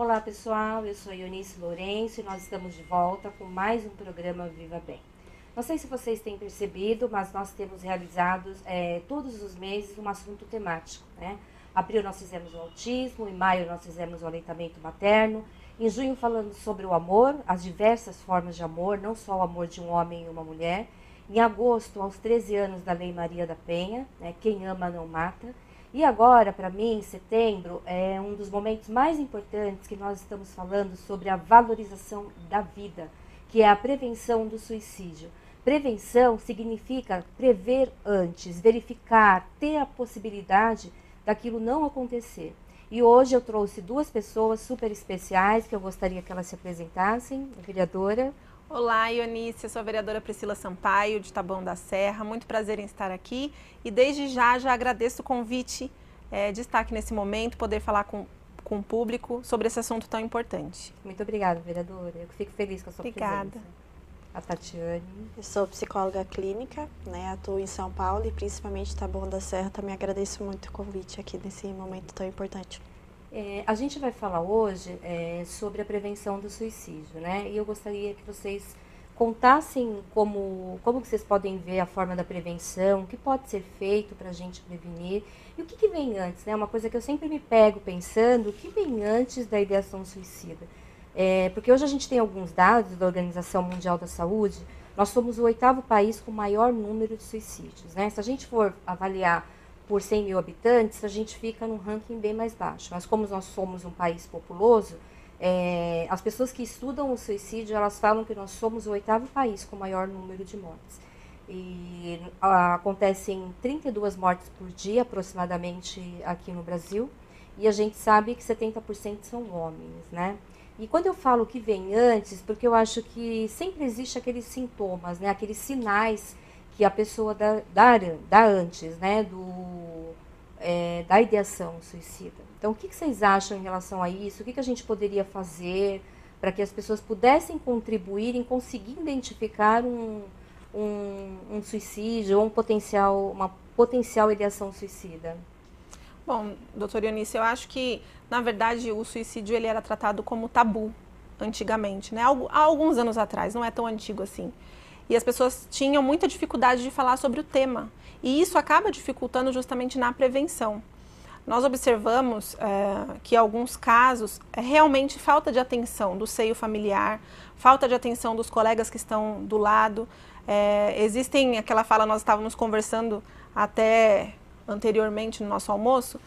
Olá pessoal, eu sou Eunice Lourenço e nós estamos de volta com mais um programa Viva Bem. Não sei se vocês têm percebido, mas nós temos realizado todos os meses um assunto temático, né? Abril nós fizemos o autismo, em maio nós fizemos o aleitamento materno, em junho falando sobre o amor, as diversas formas de amor, não só o amor de um homem e uma mulher. Em agosto, aos 13 anos da Lei Maria da Penha, né? Quem ama não mata. E agora, para mim, setembro é um dos momentos mais importantes que nós estamos falando sobre a valorização da vida, que é a prevenção do suicídio. Prevenção significa prever antes, verificar, ter a possibilidade daquilo não acontecer. E hoje eu trouxe duas pessoas super especiais que eu gostaria que elas se apresentassem. A vereadora. Olá, Eunice, eu sou a vereadora Priscila Sampaio, de Taboão da Serra. Muito prazer em estar aqui e desde já agradeço o convite de estar aqui nesse momento, poder falar com o público sobre esse assunto tão importante. Muito obrigada, vereadora. Eu fico feliz com a sua Obrigada. presença. A Tatiane. Eu sou psicóloga clínica, né, atuo em São Paulo e principalmente em Taboão da Serra. Também agradeço muito o convite aqui nesse momento tão importante. A gente vai falar hoje sobre a prevenção do suicídio, né? E eu gostaria que vocês contassem como vocês podem ver a forma da prevenção, o que pode ser feito para a gente prevenir e o que vem antes, né? Uma coisa que eu sempre me pego pensando, o que vem antes da ideação suicida? Porque hoje a gente tem alguns dados da Organização Mundial da Saúde, nós somos o 8º país com maior número de suicídios, né? Se a gente for avaliar por 100 mil habitantes, a gente fica num ranking bem mais baixo. Mas como nós somos um país populoso, as pessoas que estudam o suicídio, elas falam que nós somos o 8º país com maior número de mortes. E acontecem 32 mortes por dia, aproximadamente, aqui no Brasil. E a gente sabe que 70% são homens, né? E quando eu falo que vem antes, porque eu acho que sempre existe aqueles sintomas, né? Aqueles sinais que a pessoa dá antes, né, da ideação suicida. Então, o que vocês acham em relação a isso? O que a gente poderia fazer para que as pessoas pudessem contribuir em conseguir identificar um suicídio ou uma potencial ideação suicida? Bom, doutora Eunice, eu acho que, na verdade, o suicídio ele era tratado como tabu antigamente, né? Há alguns anos atrás, não é tão antigo assim. E as pessoas tinham muita dificuldade de falar sobre o tema. E isso acaba dificultando justamente na prevenção. Nós observamos que em alguns casos é realmente falta de atenção do seio familiar, falta de atenção dos colegas que estão do lado. Existem aquela fala, nós estávamos conversando até anteriormente no nosso almoço,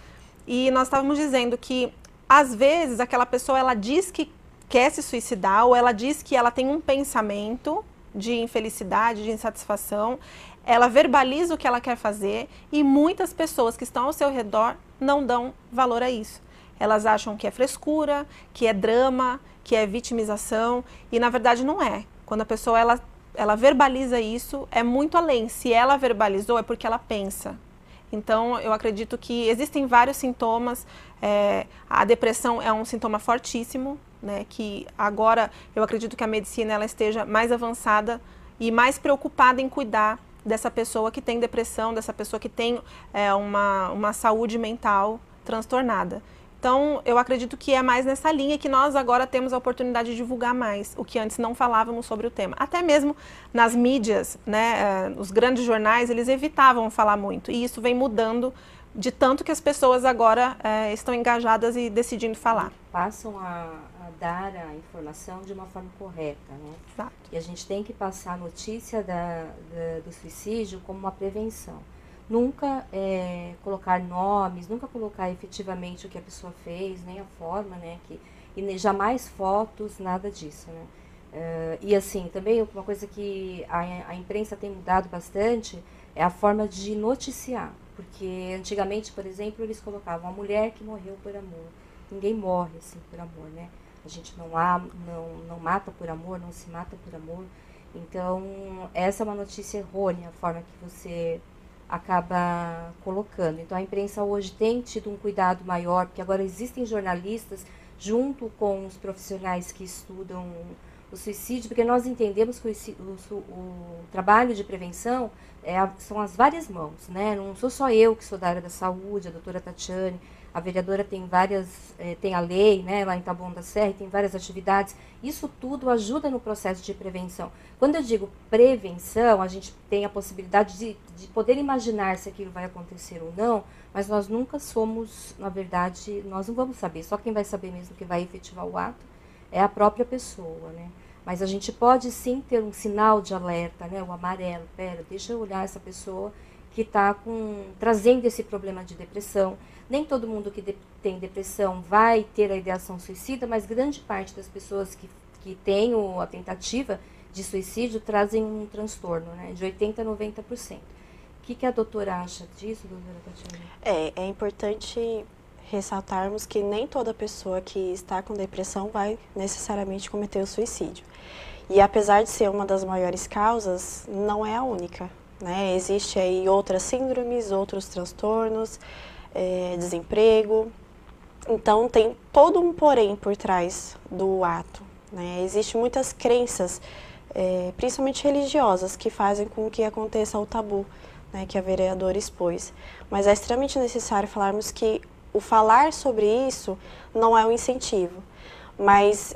e nós estávamos dizendo que às vezes aquela pessoa ela diz que quer se suicidar ou ela diz que ela tem um pensamento de infelicidade, de insatisfação, ela verbaliza o que ela quer fazer e muitas pessoas que estão ao seu redor não dão valor a isso. Elas acham que é frescura, que é drama, que é vitimização e na verdade não é. Quando a pessoa ela verbaliza isso, é muito além. Se ela verbalizou é porque ela pensa. Então, eu acredito que existem vários sintomas, a depressão é um sintoma fortíssimo, né, que agora eu acredito que a medicina ela esteja mais avançada e mais preocupada em cuidar dessa pessoa que tem depressão, dessa pessoa que tem uma saúde mental transtornada. Então, eu acredito que é mais nessa linha que nós agora temos a oportunidade de divulgar mais, o que antes não falávamos sobre o tema. Até mesmo nas mídias, né, os grandes jornais, eles evitavam falar muito. E isso vem mudando de tanto que as pessoas agora estão engajadas e decidindo falar. Passam a dar a informação de uma forma correta, né? Exato. E a gente tem que passar a notícia do suicídio como uma prevenção. Nunca colocar nomes, nunca colocar efetivamente o que a pessoa fez, nem a forma, né? E jamais fotos, nada disso, né? E assim, também uma coisa que a imprensa tem mudado bastante é a forma de noticiar. Porque antigamente, por exemplo, eles colocavam a mulher que morreu por amor. Ninguém morre assim por amor, né? A gente não mata por amor, não se mata por amor. Então, essa é uma notícia errônea, a forma que você acaba colocando. Então, a imprensa hoje tem tido um cuidado maior, porque agora existem jornalistas junto com os profissionais que estudam o suicídio, porque nós entendemos que o trabalho de prevenção são as várias mãos, né? Não sou só eu que sou da área da saúde, a doutora Tatiane, A vereadora tem várias, tem a lei, né, lá em Taboão da Serra, tem várias atividades. Isso tudo ajuda no processo de prevenção. Quando eu digo prevenção, a gente tem a possibilidade de poder imaginar se aquilo vai acontecer ou não, mas nós nunca somos, na verdade, nós não vamos saber. Só quem vai saber mesmo que vai efetivar o ato é a própria pessoa, né? Mas a gente pode sim ter um sinal de alerta, né, o amarelo. Pera, deixa eu olhar essa pessoa que está trazendo esse problema de depressão. Nem todo mundo que tem depressão vai ter a ideação suicida, mas grande parte das pessoas que têm a tentativa de suicídio trazem um transtorno, né, de 80% a 90%. O que a doutora acha disso, doutora Tatiana? É importante ressaltarmos que nem toda pessoa que está com depressão vai necessariamente cometer o suicídio. E apesar de ser uma das maiores causas, não é a única, né? Existe aí outras síndromes, outros transtornos, desemprego. Então tem todo um porém por trás do ato, né? Existem muitas crenças, principalmente religiosas, que fazem com que aconteça o tabu, né, que a vereadora expôs. Mas é extremamente necessário falarmos que o falar sobre isso não é um incentivo, mas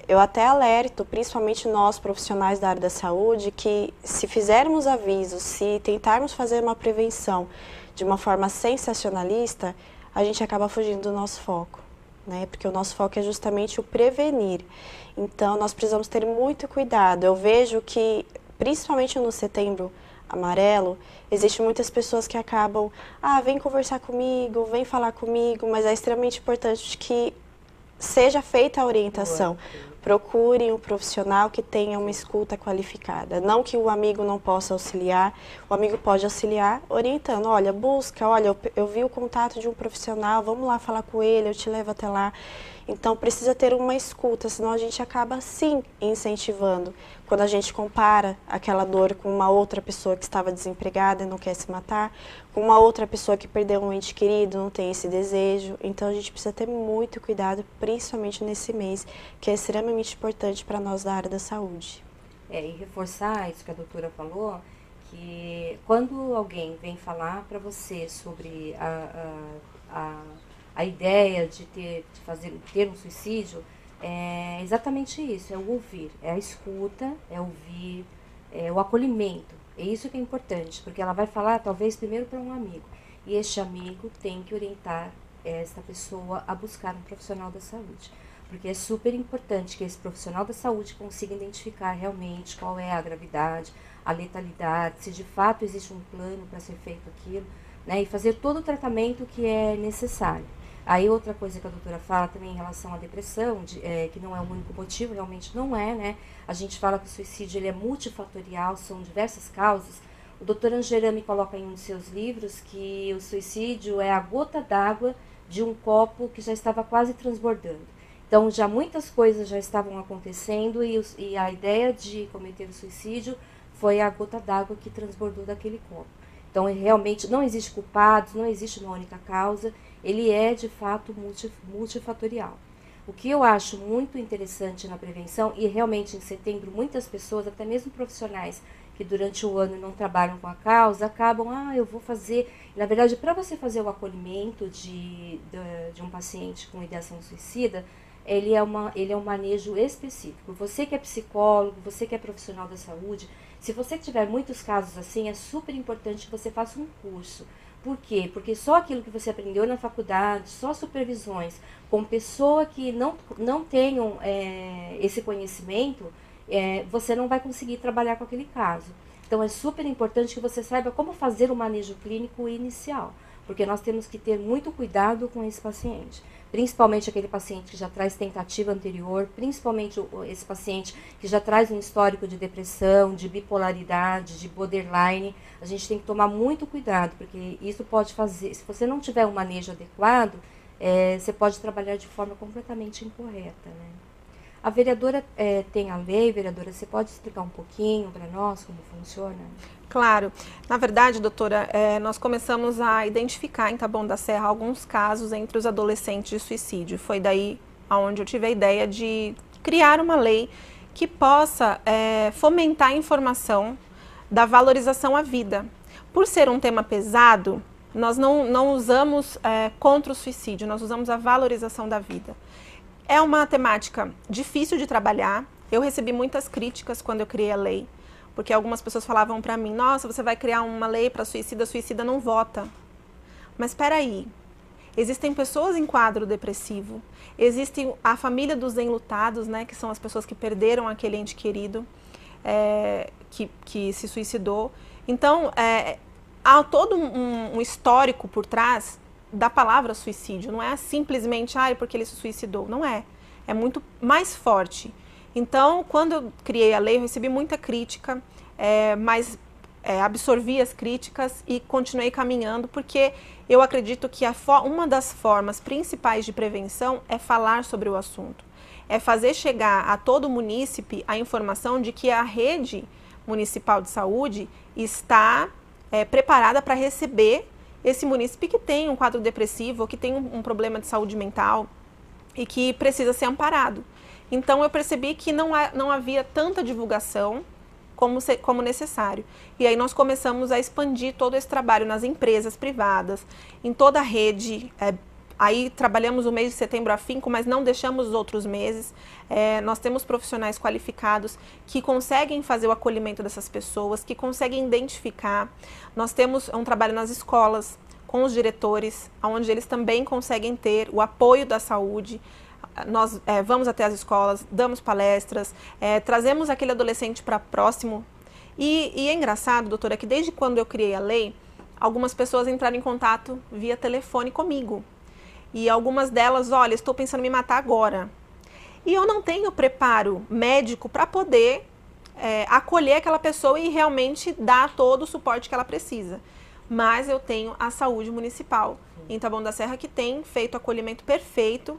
eu até alerto, principalmente nós profissionais da área da saúde, que se fizermos avisos, se tentarmos fazer uma prevenção de uma forma sensacionalista, a gente acaba fugindo do nosso foco, né? Porque o nosso foco é justamente o prevenir. Então, nós precisamos ter muito cuidado. Eu vejo que, principalmente no Setembro Amarelo, existem muitas pessoas que acabam, vem conversar comigo, vem falar comigo, mas é extremamente importante que seja feita a orientação. Procure um profissional que tenha uma escuta qualificada. Não que o amigo não possa auxiliar, o amigo pode auxiliar orientando. Olha, busca, olha, eu vi o contato de um profissional, vamos lá falar com ele, eu te levo até lá. Então, precisa ter uma escuta, senão a gente acaba, sim, incentivando. Quando a gente compara aquela dor com uma outra pessoa que estava desempregada e não quer se matar, com uma outra pessoa que perdeu um ente querido, não tem esse desejo. Então, a gente precisa ter muito cuidado, principalmente nesse mês, que é extremamente importante para nós da área da saúde. E reforçar isso que a doutora falou, que quando alguém vem falar para você sobre a ideia de ter um suicídio, é exatamente isso, é o ouvir, é a escuta, é ouvir, é o acolhimento. É isso que é importante, porque ela vai falar talvez primeiro para um amigo, e este amigo tem que orientar esta pessoa a buscar um profissional da saúde. Porque é super importante que esse profissional da saúde consiga identificar realmente qual é a gravidade, a letalidade, se de fato existe um plano para ser feito aquilo, né, e fazer todo o tratamento que é necessário. Aí outra coisa que a doutora fala também em relação à depressão, que não é o único motivo, realmente não é, né? A gente fala que o suicídio ele é multifatorial, são diversas causas. O doutor Angerami coloca em um de seus livros que o suicídio é a gota d'água de um copo que já estava quase transbordando. Então, já muitas coisas já estavam acontecendo e a ideia de cometer o suicídio foi a gota d'água que transbordou daquele copo. Então, realmente não existe culpados, não existe uma única causa, ele é, de fato, multifatorial. O que eu acho muito interessante na prevenção, e realmente em setembro muitas pessoas, até mesmo profissionais, que durante o ano não trabalham com a causa, acabam, eu vou fazer... Na verdade, para você fazer o acolhimento de um paciente com ideação suicida, ele é um manejo específico. Você que é psicólogo, você que é profissional da saúde, se você tiver muitos casos assim, é super importante que você faça um curso. Por quê? Porque só aquilo que você aprendeu na faculdade, só supervisões com pessoas que não tenham esse conhecimento, você não vai conseguir trabalhar com aquele caso. Então é super importante que você saiba como fazer o manejo clínico inicial, porque nós temos que ter muito cuidado com esse paciente. Principalmente aquele paciente que já traz tentativa anterior, principalmente esse paciente que já traz um histórico de depressão, de bipolaridade, de borderline. A gente tem que tomar muito cuidado, porque isso pode fazer, se você não tiver um manejo adequado, você pode trabalhar de forma completamente incorreta, né? A vereadora tem a lei, vereadora, você pode explicar um pouquinho para nós como funciona? Claro. Na verdade, doutora, nós começamos a identificar em Taboão da Serra alguns casos entre os adolescentes de suicídio. Foi daí onde eu tive a ideia de criar uma lei que possa fomentar a informação da valorização à vida. Por ser um tema pesado, Nós não usamos contra o suicídio, nós usamos a valorização da vida. É uma temática difícil de trabalhar. Eu recebi muitas críticas quando eu criei a lei, porque algumas pessoas falavam para mim, nossa, você vai criar uma lei para suicida não vota. Mas espera aí, existem pessoas em quadro depressivo, existe a família dos enlutados, né, que são as pessoas que perderam aquele ente querido, que se suicidou. Então, há todo um histórico por trás da palavra suicídio. Não é simplesmente, porque ele se suicidou. Não é. É muito mais forte. Então, quando eu criei a lei, eu recebi muita crítica, mas absorvi as críticas e continuei caminhando, porque eu acredito que uma das formas principais de prevenção é falar sobre o assunto. É fazer chegar a todo munícipe a informação de que a rede municipal de saúde está preparada para receber esse munícipe que tem um quadro depressivo ou que tem um problema de saúde mental e que precisa ser amparado. Então eu percebi que não havia tanta divulgação como necessário. E aí nós começamos a expandir todo esse trabalho nas empresas privadas, em toda a rede. Aí trabalhamos o mês de setembro afinco, mas não deixamos os outros meses. Nós temos profissionais qualificados que conseguem fazer o acolhimento dessas pessoas, que conseguem identificar. Nós temos um trabalho nas escolas, com os diretores, onde eles também conseguem ter o apoio da saúde. Nós vamos até as escolas, damos palestras, trazemos aquele adolescente para próximo. E é engraçado, doutora, que desde quando eu criei a lei, algumas pessoas entraram em contato via telefone comigo. E algumas delas, olha, estou pensando em me matar agora. E eu não tenho preparo médico para poder acolher aquela pessoa e realmente dar todo o suporte que ela precisa. Mas eu tenho a saúde municipal em Taboão da Serra, que tem feito acolhimento perfeito.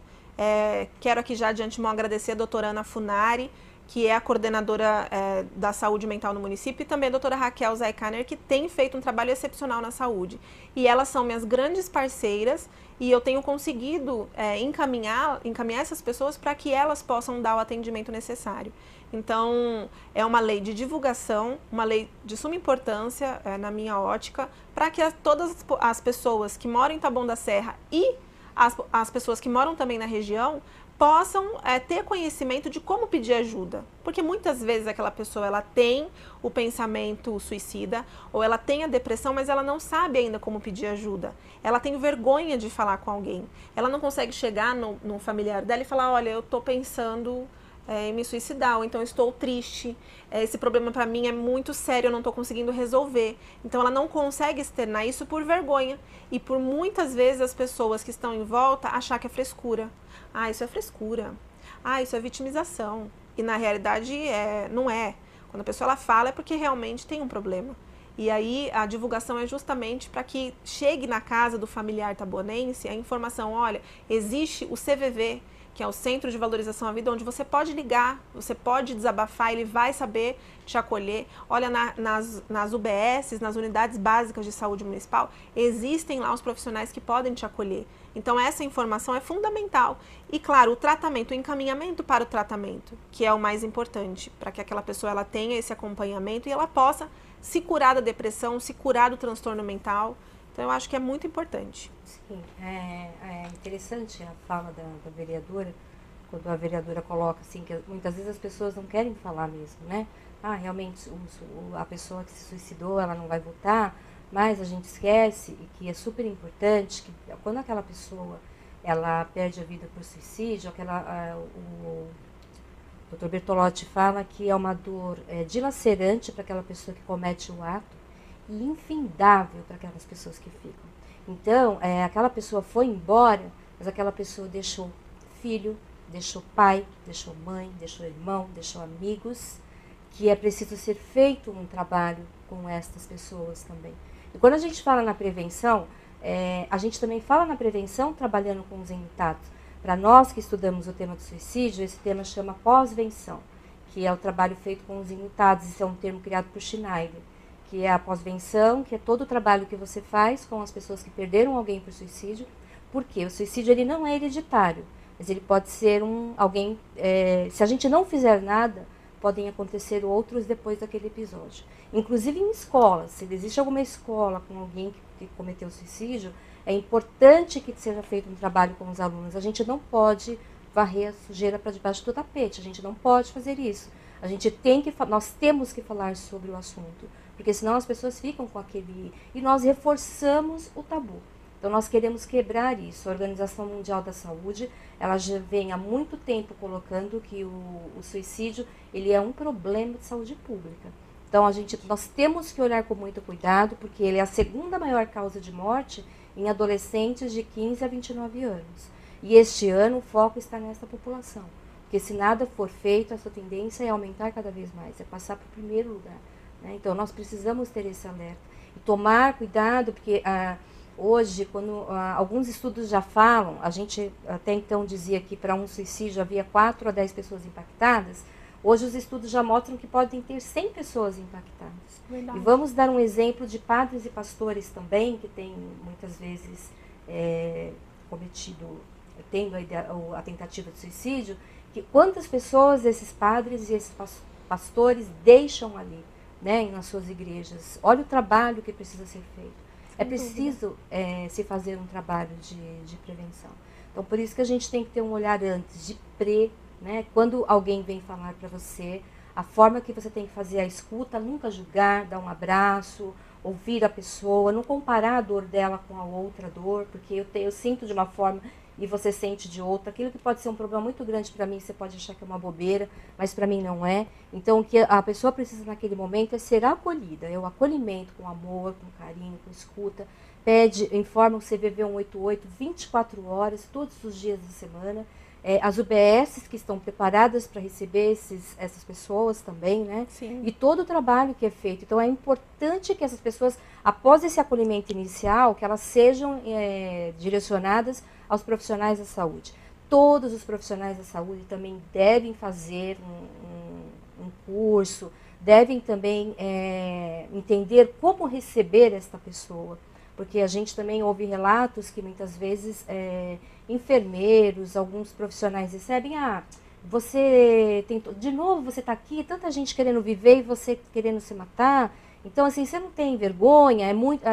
Quero aqui já de antemão agradecer a doutora Ana Funari, que é a coordenadora da saúde mental no município, e também a doutora Raquel Zaikaner, que tem feito um trabalho excepcional na saúde. E elas são minhas grandes parceiras e eu tenho conseguido encaminhar essas pessoas para que elas possam dar o atendimento necessário. Então, é uma lei de divulgação, uma lei de suma importância, na minha ótica, para que todas as pessoas que moram em Taboão da Serra e as pessoas que moram também na região possam ter conhecimento de como pedir ajuda. Porque muitas vezes aquela pessoa ela tem o pensamento suicida ou ela tem a depressão, mas ela não sabe ainda como pedir ajuda. Ela tem vergonha de falar com alguém. Ela não consegue chegar no familiar dela e falar, olha, eu estou pensando em me suicidar, ou então estou triste, esse problema para mim é muito sério, eu não estou conseguindo resolver. Então ela não consegue externar isso por vergonha e por muitas vezes as pessoas que estão em volta achar que é frescura. Isso é frescura. Isso é vitimização. E na realidade não é. Quando a pessoa ela fala é porque realmente tem um problema. E aí a divulgação é justamente para que chegue na casa do familiar taboanense a informação, olha, existe o CVV, que é o Centro de Valorização à Vida, onde você pode ligar, você pode desabafar, ele vai saber te acolher. Olha, nas UBSs, nas Unidades Básicas de Saúde Municipal, existem lá os profissionais que podem te acolher. Então, essa informação é fundamental. E, claro, o tratamento, o encaminhamento para o tratamento, que é o mais importante, para que aquela pessoa ela tenha esse acompanhamento e ela possa se curar da depressão, se curar do transtorno mental. Então, eu acho que é muito importante. Sim, é interessante a fala da vereadora, quando a vereadora coloca assim, que muitas vezes as pessoas não querem falar mesmo, né? Realmente a pessoa que se suicidou, ela não vai voltar, mas a gente esquece, e que é super importante, que quando aquela pessoa, ela perde a vida por suicídio, o Dr. Bertolotti fala que é uma dor dilacerante para aquela pessoa que comete o ato, e infindável para aquelas pessoas que ficam. Então, aquela pessoa foi embora, mas aquela pessoa deixou filho, deixou pai, deixou mãe, deixou irmão, deixou amigos, que é preciso ser feito um trabalho com estas pessoas também. E quando a gente fala na prevenção, a gente também fala na prevenção trabalhando com os enlutados. Para nós que estudamos o tema do suicídio, esse tema chama pós-venção, que é o trabalho feito com os enlutados. Isso é um termo criado por Schneider, que é a pós-venção, que é todo o trabalho que você faz com as pessoas que perderam alguém por suicídio, porque o suicídio ele não é hereditário, mas ele pode ser alguém, se a gente não fizer nada, podem acontecer outros depois daquele episódio. Inclusive em escolas, se existe alguma escola com alguém que cometeu suicídio, é importante que seja feito um trabalho com os alunos. A gente não pode varrer a sujeira para debaixo do tapete, a gente não pode fazer isso. Nós temos que falar sobre o assunto, porque senão as pessoas ficam com aquele... E nós reforçamos o tabu. Então nós queremos quebrar isso. A Organização Mundial da Saúde, ela já vem há muito tempo colocando que o suicídio, ele é um problema de saúde pública. Então nós temos que olhar com muito cuidado, porque ele é a segunda maior causa de morte em adolescentes de 15 a 29 anos. E este ano o foco está nessa população. Porque se nada for feito, essa tendência é aumentar cada vez mais, é passar para o primeiro lugar. Né? Então, nós precisamos ter esse alerta. E tomar cuidado, porque hoje, quando alguns estudos já falam, a gente até então dizia que para um suicídio havia 4 a 10 pessoas impactadas, hoje os estudos já mostram que podem ter 100 pessoas impactadas. Verdade. E vamos dar um exemplo de padres e pastores também, que têm muitas vezes tendo a tentativa de suicídio, que quantas pessoas esses padres e esses pastores deixam ali, né, nas suas igrejas. Olha o trabalho que precisa ser feito. É preciso se fazer um trabalho de prevenção. Então, por isso que a gente tem que ter um olhar antes, né? Quando alguém vem falar para você, a forma que você tem que fazer a escuta, nunca julgar, dar um abraço, ouvir a pessoa, não comparar a dor dela com a outra dor, porque eu sinto de uma forma e você sente de outra. Aquilo que pode ser um problema muito grande para mim, você pode achar que é uma bobeira, mas para mim não é. Então, o que a pessoa precisa naquele momento é ser acolhida, é o acolhimento com amor, com carinho, com escuta. Informa o CVV 188 24 horas, todos os dias da semana. As UBSs que estão preparadas para receber essas pessoas também, né? Sim. E todo o trabalho que é feito. Então, é importante que essas pessoas, após esse acolhimento inicial, que elas sejam direcionadas aos profissionais da saúde. Todos os profissionais da saúde também devem fazer um curso, devem também entender como receber esta pessoa. Porque a gente também ouve relatos que muitas vezes enfermeiros, alguns profissionais recebem, de novo você está aqui, tanta gente querendo viver e você querendo se matar. Então, assim, você não tem vergonha,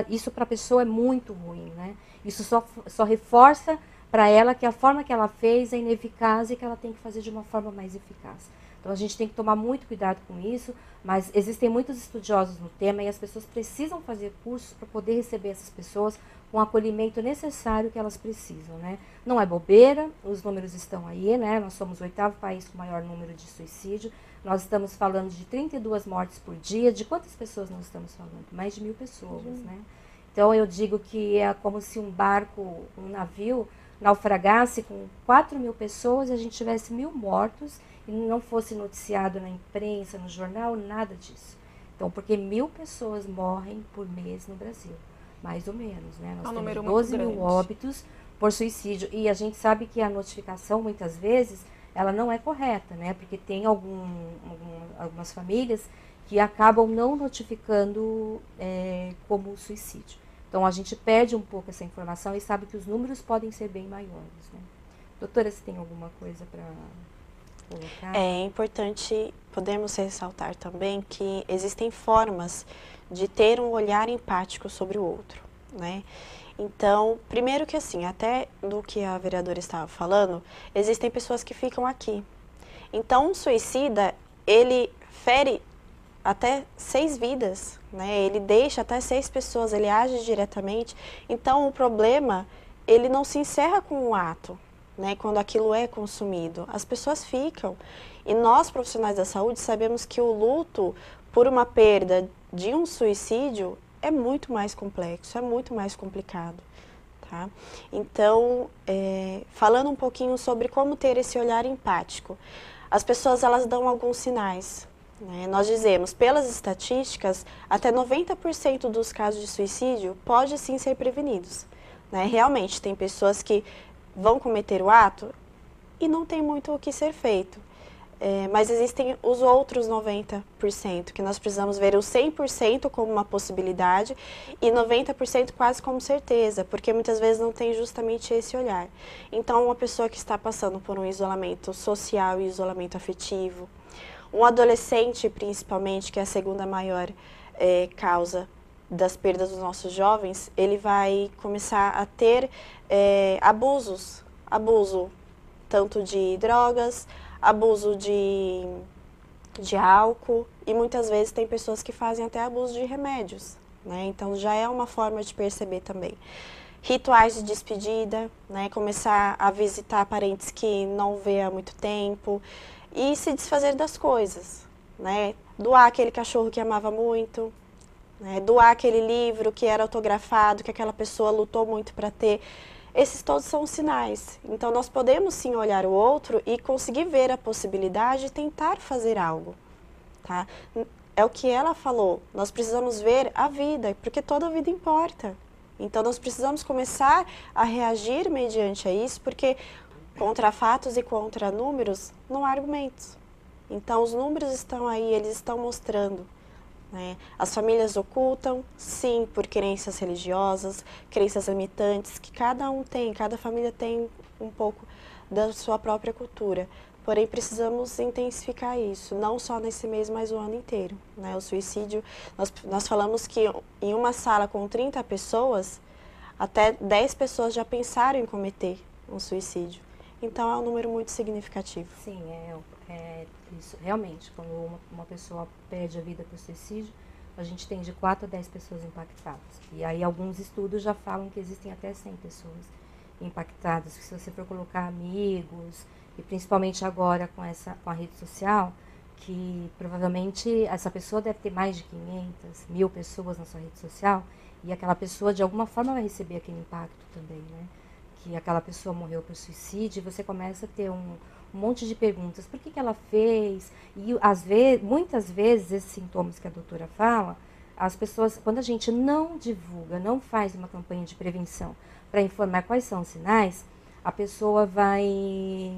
isso para a pessoa é muito ruim, né? Isso só reforça para ela que a forma que ela fez é ineficaz e que ela tem que fazer de uma forma mais eficaz. Então, a gente tem que tomar muito cuidado com isso, mas existem muitos estudiosos no tema e as pessoas precisam fazer cursos para poder receber essas pessoas com o acolhimento necessário que elas precisam, né? Não é bobeira, os números estão aí, né? Nós somos o 8º país com maior número de suicídio, nós estamos falando de 32 mortes por dia. De quantas pessoas nós estamos falando? Mais de 1000 pessoas, né? Então, eu digo que é como se um navio, naufragasse com 4.000 pessoas e a gente tivesse 1000 mortos e não fosse noticiado na imprensa, no jornal, nada disso. Então, porque 1000 pessoas morrem por mês no Brasil, mais ou menos, né? Nós temos 12.000 óbitos por suicídio. E a gente sabe que a notificação, muitas vezes, ela não é correta, né? Porque tem algumas famílias que acabam não notificando como suicídio. Então, a gente perde um pouco essa informação e sabe que os números podem ser bem maiores, né? Doutora, você tem alguma coisa para colocar? É importante, podemos ressaltar também que existem formas de ter um olhar empático sobre o outro, né? Então, primeiro que assim, até do que a vereadora estava falando, existem pessoas que ficam aqui. Então, um suicida, ele fere até 6 vidas, né? Ele deixa até 6 pessoas, ele age diretamente. Então, o problema, ele não se encerra com um ato, né? Quando aquilo é consumido, as pessoas ficam. E nós, profissionais da saúde, sabemos que o luto por uma perda de um suicídio é muito mais complexo, é muito mais complicado, tá? Então, falando um pouquinho sobre como ter esse olhar empático, as pessoas, elas dão alguns sinais, né? Nós dizemos, pelas estatísticas, até 90% dos casos de suicídio pode sim ser prevenidos, né? Realmente, tem pessoas que vão cometer o ato e não tem muito o que ser feito. Mas existem os outros 90%, que nós precisamos ver o 100% como uma possibilidade e 90% quase como certeza, porque muitas vezes não tem justamente esse olhar. Então, uma pessoa que está passando por um isolamento social e isolamento afetivo, um adolescente principalmente, que é a segunda maior causa das perdas dos nossos jovens, ele vai começar a ter abuso tanto de drogas, abuso de álcool, e muitas vezes tem pessoas que fazem até abuso de remédios, né? Então já é uma forma de perceber também. Rituais de despedida, né? Começar a visitar parentes que não vê há muito tempo e se desfazer das coisas, né? Doar aquele cachorro que amava muito, né? Doar aquele livro que era autografado, que aquela pessoa lutou muito para ter. Esses todos são sinais. Então nós podemos sim olhar o outro e conseguir ver a possibilidade de tentar fazer algo, tá? É o que ela falou, nós precisamos ver a vida, porque toda a vida importa. Então nós precisamos começar a reagir mediante a isso, porque contra fatos e contra números não há argumentos. Então os números estão aí, eles estão mostrando, né? As famílias ocultam, sim, por crenças religiosas, crenças limitantes, que cada um tem, cada família tem um pouco da sua própria cultura. Porém, precisamos intensificar isso, não só nesse mês, mas o ano inteiro, né? O suicídio, nós falamos que em uma sala com 30 pessoas, até 10 pessoas já pensaram em cometer um suicídio. Então, é um número muito significativo. Sim, isso. Realmente, quando uma pessoa perde a vida por suicídio, a gente tem de 4 a 10 pessoas impactadas. E aí alguns estudos já falam que existem até 100 pessoas impactadas, que se você for colocar amigos, e principalmente agora com a rede social, que provavelmente essa pessoa deve ter mais de 500, 1000 pessoas na sua rede social, e aquela pessoa de alguma forma vai receber aquele impacto também, né? Que aquela pessoa morreu por suicídio, e você começa a ter um monte de perguntas. Por que ela fez? E muitas vezes esses sintomas que a doutora fala, as pessoas, quando a gente não divulga, não faz uma campanha de prevenção para informar quais são os sinais, a pessoa vai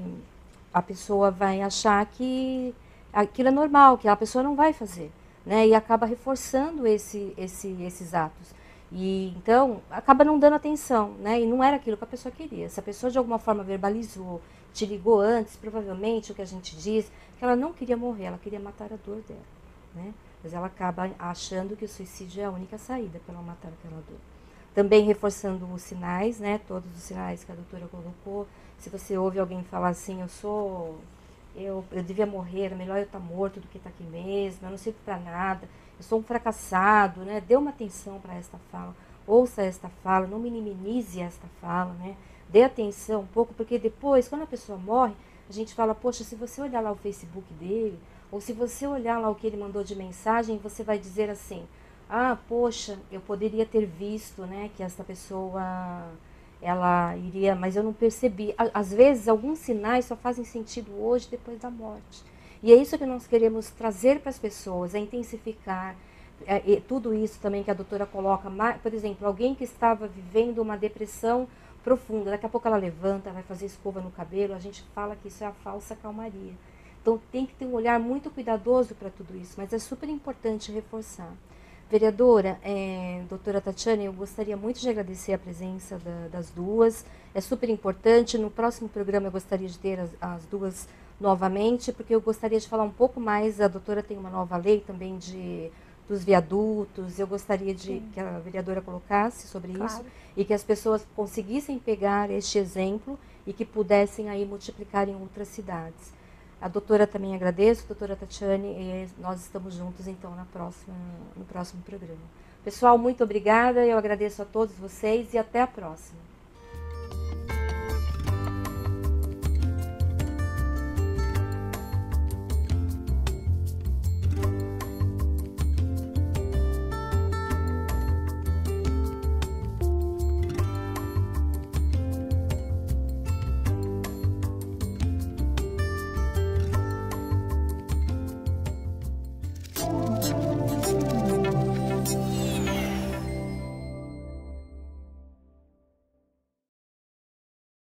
achar que aquilo é normal, que a pessoa não vai fazer, né? E acaba reforçando esses atos. E então acaba não dando atenção, né? E não era aquilo que a pessoa queria. Se a pessoa de alguma forma verbalizou, te ligou antes, provavelmente o que a gente diz, que ela não queria morrer, ela queria matar a dor dela, né? Mas ela acaba achando que o suicídio é a única saída para ela matar aquela dor. Também reforçando os sinais, né? Todos os sinais que a doutora colocou. Se você ouve alguém falar assim, eu devia morrer, é melhor eu estar morto do que estar aqui mesmo, eu não sirvo para nada, eu sou um fracassado, né? Dê uma atenção para esta fala, ouça esta fala, não minimize esta fala, né? Dê atenção um pouco, porque depois, quando a pessoa morre, a gente fala, poxa, se você olhar lá o Facebook dele, ou se você olhar lá o que ele mandou de mensagem, você vai dizer assim, ah, poxa, eu poderia ter visto, né, que esta pessoa, ela iria, mas eu não percebi. Às vezes, alguns sinais só fazem sentido hoje, depois da morte. E é isso que nós queremos trazer para as pessoas, é intensificar tudo isso também que a doutora coloca. Por exemplo, alguém que estava vivendo uma depressão profunda, daqui a pouco ela levanta, vai fazer escova no cabelo, a gente fala que isso é a falsa calmaria. Então tem que ter um olhar muito cuidadoso para tudo isso, mas é super importante reforçar. Vereadora, doutora Tatiane, eu gostaria muito de agradecer a presença das duas, é super importante. No próximo programa eu gostaria de ter as duas novamente, porque eu gostaria de falar um pouco mais, a doutora tem uma nova lei também dos viadutos, eu gostaria que a vereadora colocasse sobre isso, e que as pessoas conseguissem pegar este exemplo e que pudessem aí multiplicar em outras cidades. A doutora também agradeço, doutora Tatiane, e nós estamos juntos então no próximo programa. Pessoal, muito obrigada, eu agradeço a todos vocês e até a próxima.